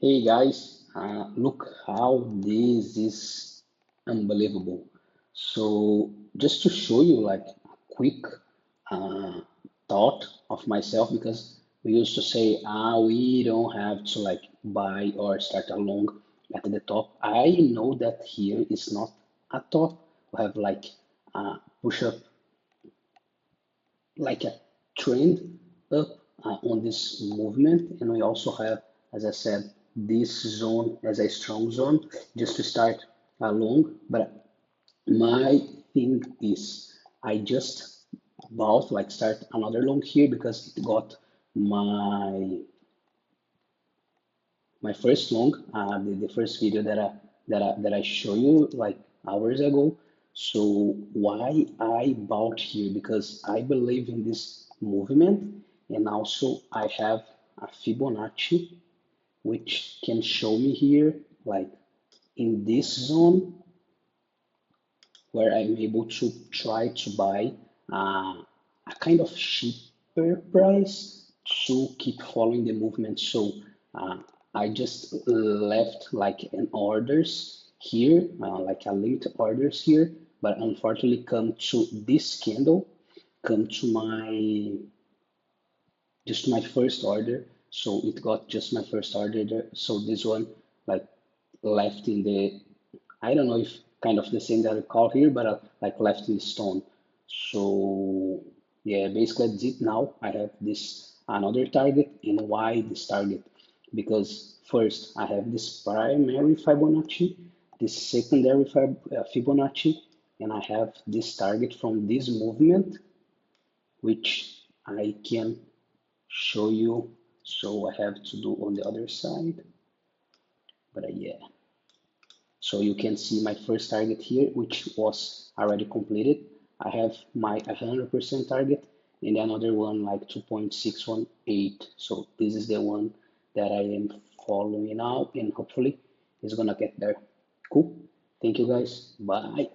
Hey guys, look how this is unbelievable. So just to show you like a quick uh, thought of myself, because we used to say, we don't have to like buy or start along at the top. I know that here is not a top. We have like push up like a trend up on this movement, and we also have, as I said, this zone as a strong zone just to start along. But my thing is, I just bought like start another long here because it got my my first long, the first video that I show you like hours ago. So why I bought here? Because I believe in this movement, and also I have a Fibonacci which can show me here like in this zone where I'm able to try to buy a kind of cheaper price to keep following the movement. So uh, I just left like an orders here, like a linked orders here, but unfortunately come to this candle, come to my just my first order. So it got just my first order there. So this one like left in the, I don't know if kind of the same that I call here, but like left in stone. So yeah, basically that's it. Now I have this another target. And why this target? Because first I have this primary Fibonacci, this secondary Fibonacci, and I have this target from this movement, which I can show you. So I have to do on the other side, but yeah. So you can see my first target here, which was already completed. I have my 100% target and another one like 2.618. So this is the one that I am following now, and hopefully it's gonna get there. Cool. Thank you guys. Bye.